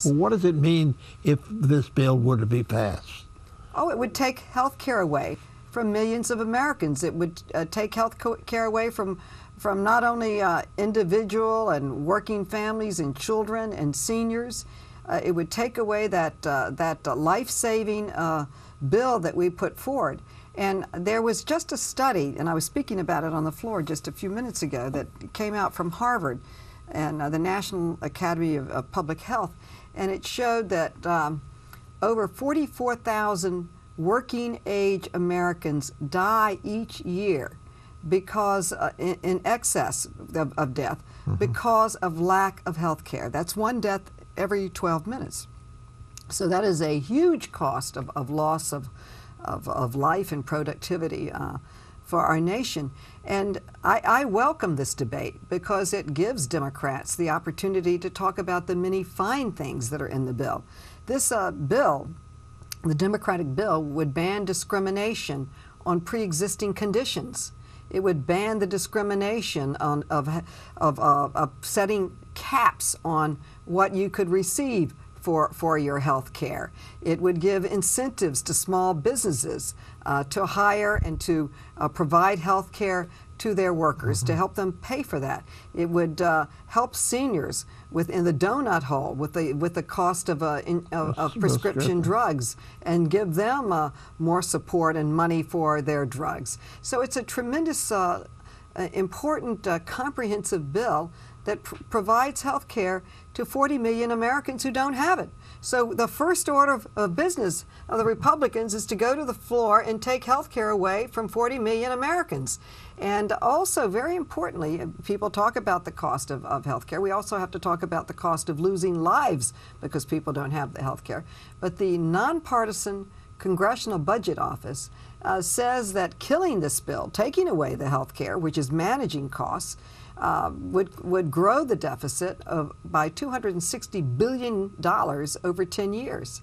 benefits. Well, what does it mean if this bill were to be passed? Oh, it would take health care away from millions of Americans. It would take health care away from not only individual and working families and children and seniors. It would take away that life-saving bill that we put forward. And there was just a study, and I was speaking about it on the floor just a few minutes ago, that came out from Harvard and the National Academy of Public Health, and it showed that over 44,000 working-age Americans die each year because in excess of death because of lack of health care. That's one death every 12 minutes. So that is a huge cost of loss of life and productivity for our nation. And I welcome this debate because it gives Democrats the opportunity to talk about the many fine things that are in the bill. This bill, the Democratic bill, would ban discrimination on pre-existing conditions. It would ban the discrimination of setting caps on what you could receive for your health care. It would give incentives to small businesses to hire and to provide health care to their workers, to help them pay for that. It would help seniors in the donut hole with the cost of prescription drugs, and give them more support and money for their drugs. So it's a tremendous, important, comprehensive bill that provides health care to 40 million Americans who don't have it. So the first order of business of the Republicans is to go to the floor and take health care away from 40 million Americans. And also, very importantly, people talk about the cost of health care. We also have to talk about the cost of losing lives because people don't have the health care. But the nonpartisan Congressional Budget Office says that killing this bill, taking away the health care, which is managing costs, would grow the deficit by $260 billion over 10 years.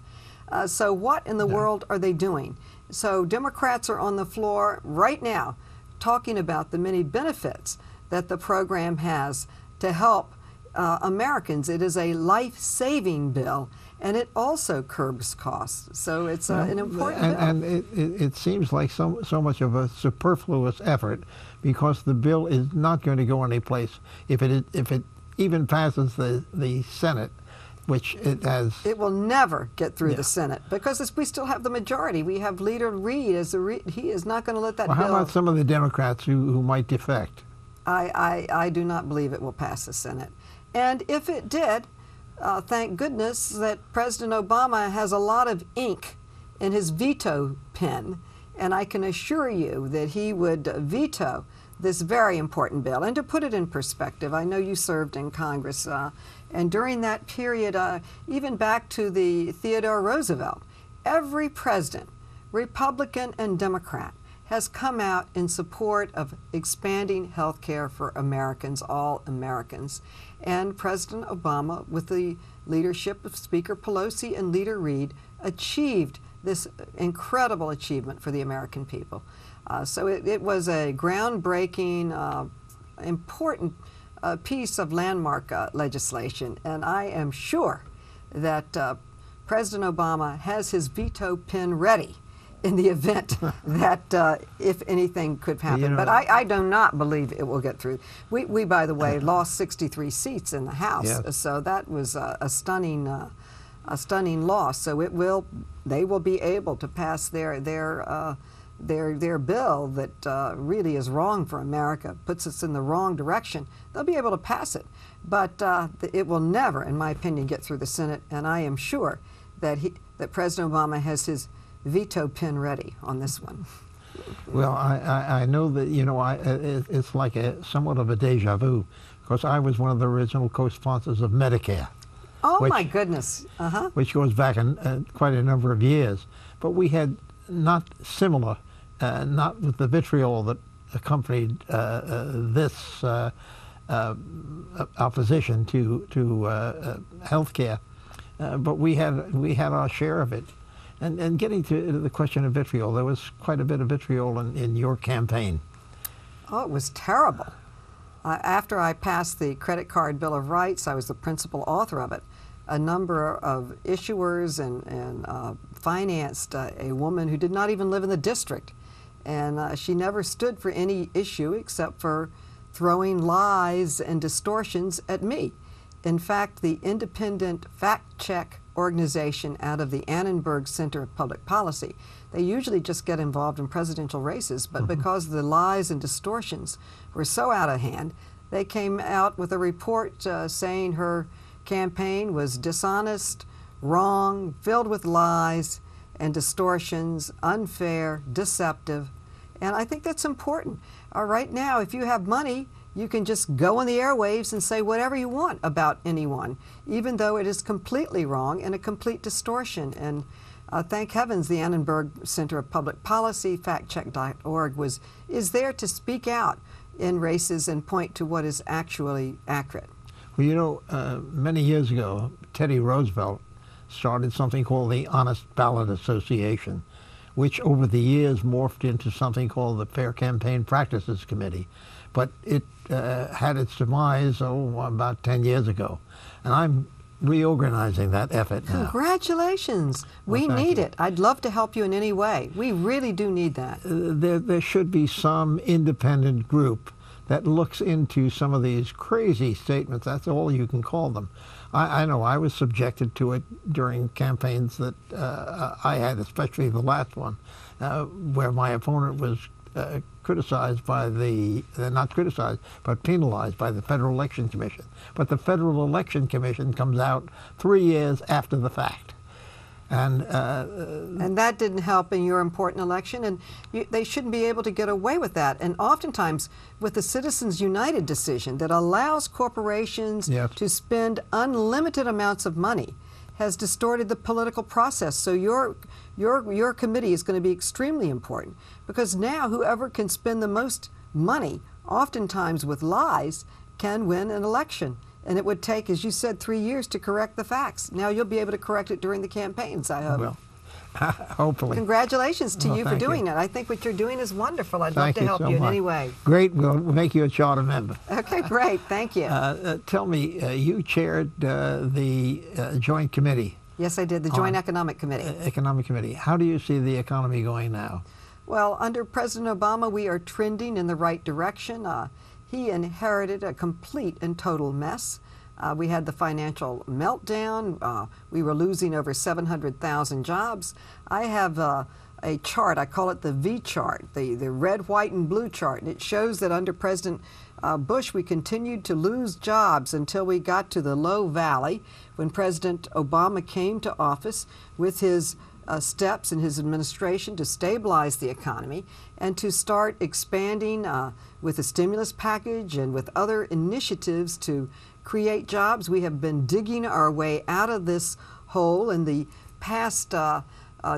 So what in the world are they doing? So Democrats are on the floor right now talking about the many benefits that the program has to help Americans. It is a life-saving bill, and it also curbs costs. So it's an important bill. And it seems like so much of a superfluous effort, because the bill is not going to go anyplace if it even passes the Senate, which it has. It will never get through the Senate because we still have the majority. We have Leader Reid he is not going to let that bill. How about some of the Democrats who might defect? I do not believe it will pass the Senate. And if it did, thank goodness that President Obama has a lot of ink in his veto pen, and I can assure you that he would veto this very important bill. And to put it in perspective, I know you served in Congress, and during that period, even back to the Theodore Roosevelt, every president, Republican and Democrat, has come out in support of expanding health care for Americans, all Americans. And President Obama, with the leadership of Speaker Pelosi and Leader Reid, achieved this incredible achievement for the American people. So it was a groundbreaking, important piece of landmark legislation, and I am sure that President Obama has his veto pen ready in the event that if anything could happen. You know, but I do not believe it will get through. We by the way, lost 63 seats in the House, so that was a stunning loss. So they will be able to pass their bill that really is wrong for America, puts us in the wrong direction. They'll be able to pass it, but it will never, in my opinion, get through the Senate. And I am sure that President Obama has his veto pen ready on this one. Well, I know that, you know, it's like somewhat of a deja vu, because I was one of the original co-sponsors of Medicare. Oh, my goodness. Which goes back quite a number of years. But we had not similar, not with the vitriol that accompanied this opposition to health care. But we had our share of it. And getting to the question of vitriol, there was quite a bit of vitriol in your campaign. Oh, it was terrible. After I passed the Credit Card Bill of Rights, I was the principal author of it. a number of issuers and financed a woman who did not even live in the district. And she never stood for any issue except for throwing lies and distortions at me. In fact, the independent fact-check organization out of the Annenberg Center of Public Policy, they usually just get involved in presidential races, but because the lies and distortions were so out of hand, they came out with a report saying her campaign was dishonest, wrong, filled with lies and distortions, unfair, deceptive. And I think that's important. Right now, if you have money, you can just go on the airwaves and say whatever you want about anyone, even though it is completely wrong and a complete distortion. And thank heavens the Annenberg Center of Public Policy, factcheck.org, is there to speak out in races and point to what is actually accurate. Well, you know, many years ago, Teddy Roosevelt started something called the Honest Ballot Association, which over the years morphed into something called the Fair Campaign Practices Committee. But it had its demise, about 10 years ago. And I'm reorganizing that effort now. Congratulations. We need it. I'd love to help you in any way. We really do need that. There should be some independent group that looks into some of these crazy statements. That's all you can call them. I know I was subjected to it during campaigns that I had, especially the last one, where my opponent was criticized by not criticized, but penalized by the Federal Election Commission. But the Federal Election Commission comes out 3 years after the fact. And that didn't help in your important election, and they shouldn't be able to get away with that. And oftentimes, with the Citizens United decision that allows corporations to spend unlimited amounts of money, has distorted the political process. So your committee is going to be extremely important, because now whoever can spend the most money, oftentimes with lies, can win an election. And it would take, as you said, 3 years to correct the facts. Now you'll be able to correct it during the campaigns, I hope. Well, hopefully. Congratulations to you for doing it. I think what you're doing is wonderful. I'd love to help you in any way. Great. We'll make you a charter member. Okay, great. Thank you. Tell me, you chaired the Joint Committee. Yes, I did. The Joint Economic Committee. Economic Committee. How do you see the economy going now? Well, under President Obama, we are trending in the right direction. He inherited a complete and total mess. We had the financial meltdown. We were losing over 700,000 jobs. I have a chart. I call it the V chart, the red, white, and blue chart. And it shows that under President Bush, we continued to lose jobs until we got to the low valley when President Obama came to office with his steps in his administration to stabilize the economy and to start expanding with a stimulus package and with other initiatives to create jobs. We have been digging our way out of this hole. In the past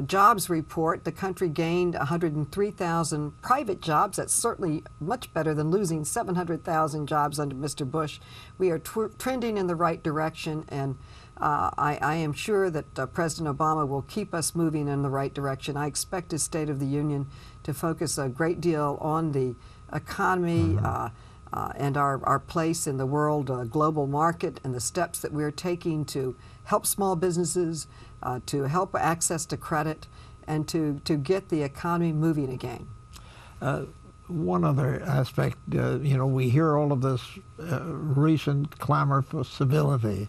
jobs report, the country gained 103,000 private jobs. That's certainly much better than losing 700,000 jobs under Mr. Bush. We are trending in the right direction, and I am sure that President Obama will keep us moving in the right direction. I expect his State of the Union to focus a great deal on the economy and our place in the world global market, and the steps that we're taking to help small businesses, to help access to credit, and to get the economy moving again. One other aspect, you know, we hear all of this recent clamor for civility.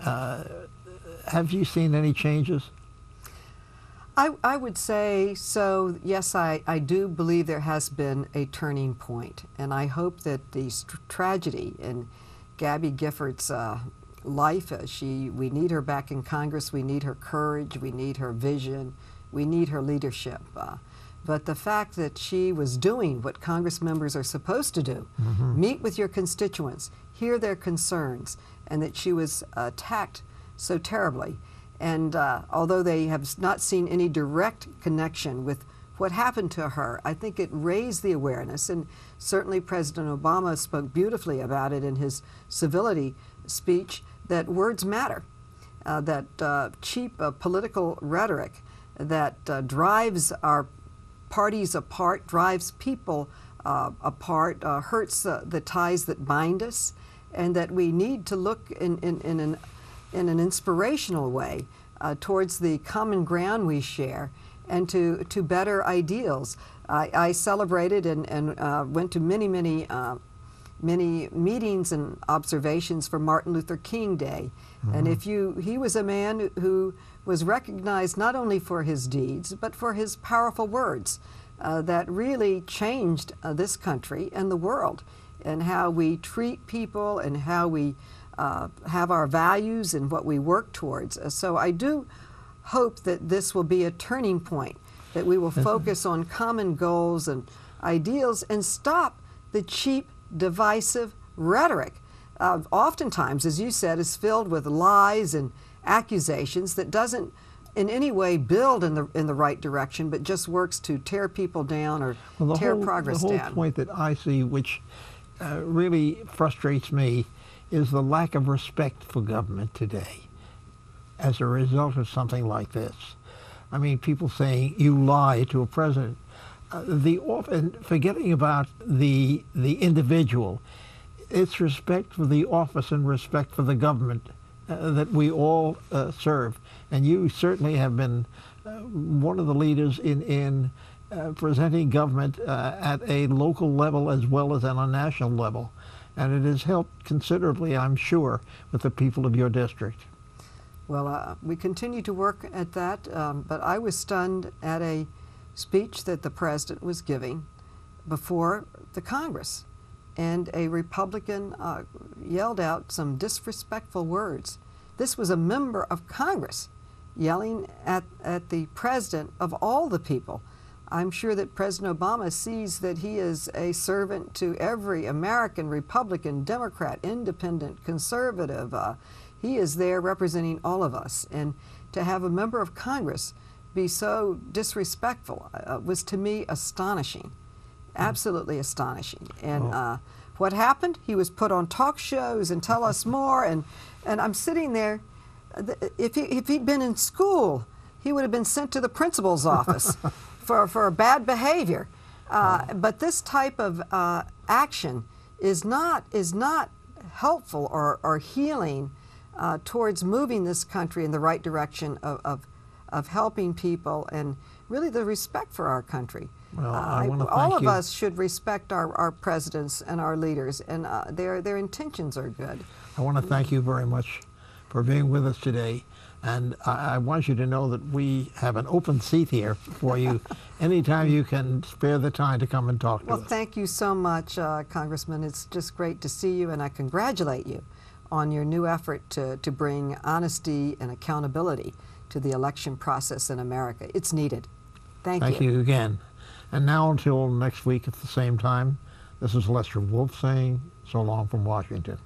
Have you seen any changes? I would say so. Yes, I do believe there has been a turning point, and I hope that the tragedy in Gabby Giffords' life, we need her back in Congress. We need her courage. We need her vision. We need her leadership. But the fact that she was doing what Congress members are supposed to do, meet with your constituents, hear their concerns, and that she was attacked so terribly. And although they have not seen any direct connection with what happened to her, I think it raised the awareness, and certainly President Obama spoke beautifully about it in his civility speech, that words matter, that cheap political rhetoric that drives our parties apart, drives people apart, hurts the ties that bind us, and that we need to look in in an inspirational way towards the common ground we share and to better ideals. I celebrated and went to many meetings and observations for Martin Luther King Day. And he was a man who was recognized not only for his deeds, but for his powerful words that really changed this country and the world, and how we treat people and how we have our values and what we work towards. So I do hope that this will be a turning point, that we will focus on common goals and ideals and stop the cheap, divisive rhetoric. Oftentimes, as you said, is filled with lies and accusations that doesn't in any way build in the right direction, but just works to tear people down or tear progress down. The whole point that I see, which really frustrates me, is the lack of respect for government today as a result of something like this. I mean, people saying, you lie to a president. And forgetting about the individual, it's respect for the office and respect for the government that we all serve. And you certainly have been one of the leaders in presenting government at a local level as well as on a national level. And it has helped considerably, I'm sure, with the people of your district. Well, we continue to work at that, but I was stunned at a speech that the president was giving before the Congress, and a Republican yelled out some disrespectful words. This was a member of Congress yelling at the president of all the people. I'm sure that President Obama sees that he is a servant to every American, Republican, Democrat, Independent, Conservative. He is there representing all of us. And to have a member of Congress be so disrespectful was, to me, astonishing, absolutely astonishing. And what happened? He was put on talk shows and tell us more. And I'm sitting there. If he'd been in school, he would have been sent to the principal's office for bad behavior. But this type of action is not helpful or healing towards moving this country in the right direction of helping people and really the respect for our country. Well, I want to thank all of you. us should respect our presidents and our leaders, and their intentions are good. I want to thank you very much for being with us today. And I want you to know that we have an open seat here for you anytime you can spare the time to come and talk to us. Well, thank you so much, Congressman. It's just great to see you, and I congratulate you on your new effort to bring honesty and accountability to the election process in America. It's needed. Thank you again. And now until next week at the same time, this is Lester Wolf saying so long from Washington.